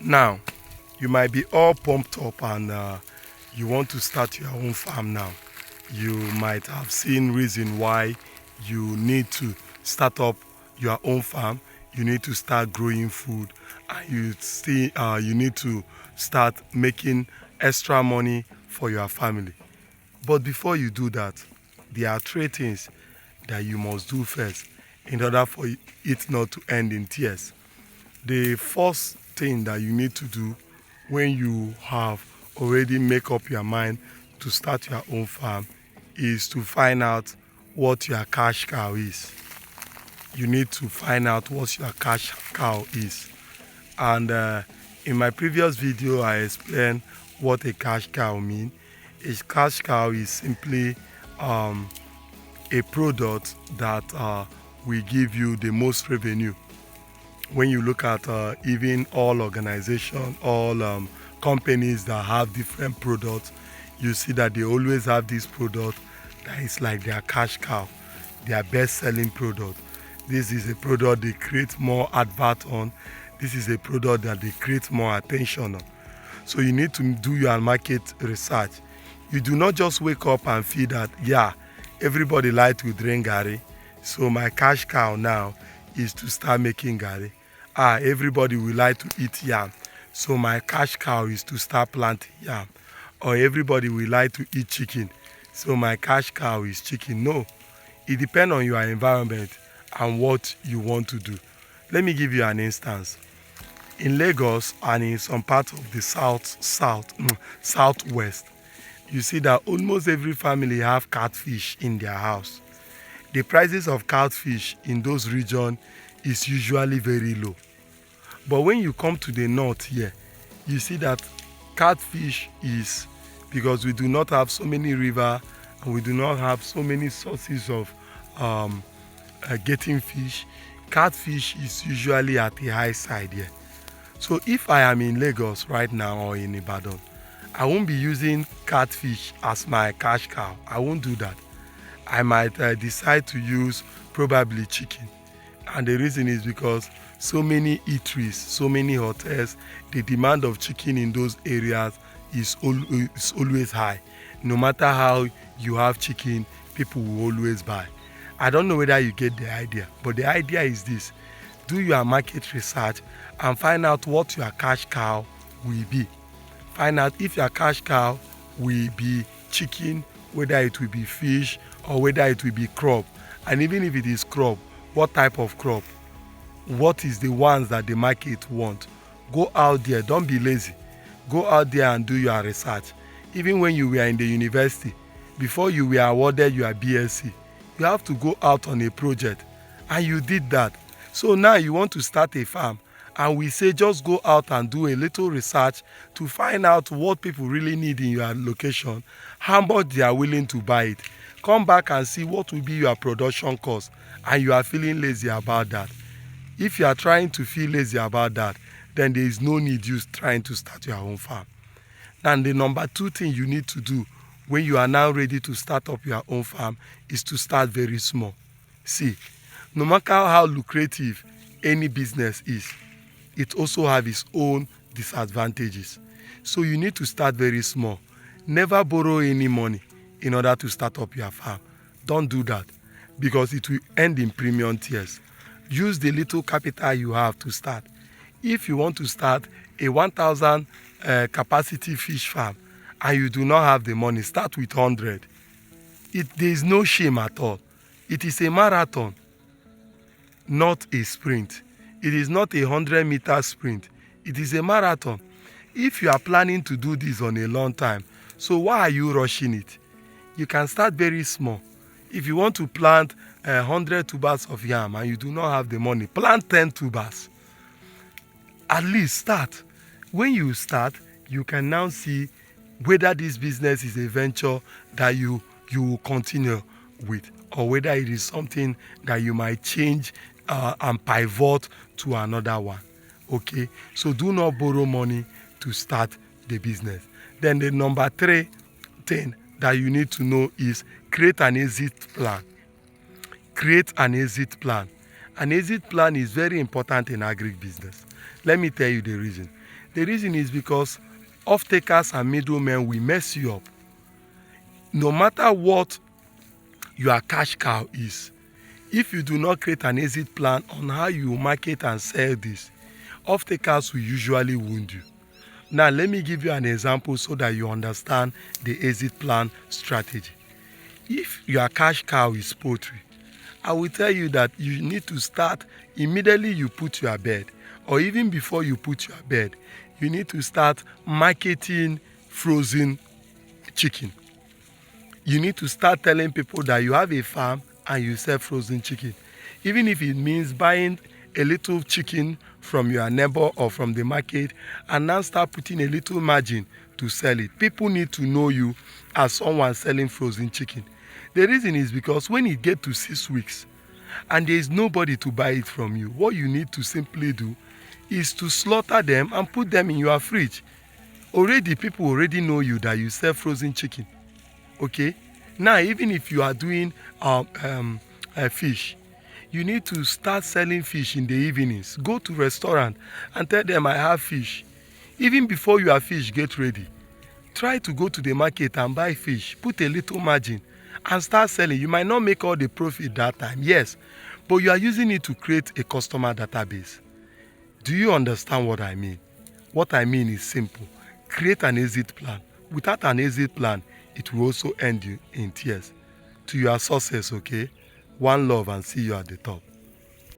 Now, you might be all pumped up and you want to start your own farm now. You might have seen reason why you need to start up your own farm. You need to start growing food, and you need to start making extra money for your family. But before you do that, there are three things that you must do first in order for it not to end in tears. The first thing that you need to do when you have already make up your mind to start your own farm is to find out what your cash cow is. You need to find out what your cash cow is. And in my previous video, I explained what a cash cow means. A cash cow is simply a product that will give you the most revenue. When you look at even all organizations, all companies that have different products, you see that they always have this product that is like their cash cow, their best-selling product. This is a product they create more advert on. This is a product that they create more attention on. So you need to do your market research. You do not just wake up and feel that, yeah, everybody like to drink gari, so my cash cow now is to start making gari. Everybody will like to eat yam, so my cash cow is to start planting yam. Or everybody will like to eat chicken, so my cash cow is chicken. No, it depends on your environment and what you want to do. Let me give you an instance. In Lagos and in some parts of the southwest, you see that almost every family have catfish in their house. The prices of catfish in those regions is usually very low. But when you come to the north here, you see that catfish is, because we do not have so many rivers and we do not have so many sources of getting fish, catfish is usually at the high side here. So if I am in Lagos right now or in Ibadan, I won't be using catfish as my cash cow. I won't do that. I might decide to use probably chicken. And the reason is because so many eateries, so many hotels, the demand of chicken in those areas is always high. No matter how you have chicken, people will always buy. I don't know whether you get the idea, but the idea is this. Do your market research and find out what your cash cow will be. Find out if your cash cow will be chicken, whether it will be fish, or whether it will be crop. And even if it is crop, what type of crop? What is the ones that the market want? Go out there, don't be lazy. Go out there and do your research. Even when you were in the university, before you were awarded your BSc, you have to go out on a project, and you did that. So now you want to start a farm, and we say just go out and do a little research to find out what people really need in your location, how much they are willing to buy it. Come back and see what will be your production cost, and you are feeling lazy about that. If you are trying to feel lazy about that, then there is no need you trying to start your own farm. And the number two thing you need to do when you are now ready to start up your own farm is to start very small. See, no matter how lucrative any business is, it also has its own disadvantages. So you need to start very small. Never borrow any money in order to start up your farm. Don't do that, because it will end in premium tears. Use the little capital you have to start. If you want to start a 1,000 capacity fish farm and you do not have the money, start with 100. There is no shame at all. It is a marathon, not a sprint. It is not a 100-meter sprint. It is a marathon. If you are planning to do this on a long time, so why are you rushing it? You can start very small. If you want to plant 100 tubers of yam and you do not have the money, plant 10 tubers. At least start. When you start, you can now see whether this business is a venture that you will continue with, or whether it is something that you might change and pivot to another one. Okay, so do not borrow money to start the business. Then the number three thing that you need to know is create an exit plan. Create an exit plan. An exit plan is very important in agribusiness. Let me tell you the reason. The reason is because off-takers and middlemen will mess you up. No matter what your cash cow is, if you do not create an exit plan on how you market and sell this, off-takers will usually wound you. Now, let me give you an example so that you understand the exit plan strategy. If your cash cow is poultry, I will tell you that you need to start immediately you put your bed, or even before you put your bed, you need to start marketing frozen chicken. You need to start telling people that you have a farm and you sell frozen chicken. Even if it means buying a little chicken from your neighbor or from the market and now start putting a little margin to sell it. People need to know you as someone selling frozen chicken. The reason is because when it gets to 6 weeks and there is nobody to buy it from you, what you need to simply do is to slaughter them and put them in your fridge. People already know you that you sell frozen chicken. Okay? Now, even if you are doing fish, you need to start selling fish in the evenings. Go to restaurant and tell them I have fish. Even before your fish get ready, try to go to the market and buy fish. Put a little margin and start selling. You might not make all the profit that time, yes, but you are using it to create a customer database. Do you understand what I mean? What I mean is simple. Create an exit plan. Without an exit plan, it will also end you in tears. To your success, okay? One love and see you at the top.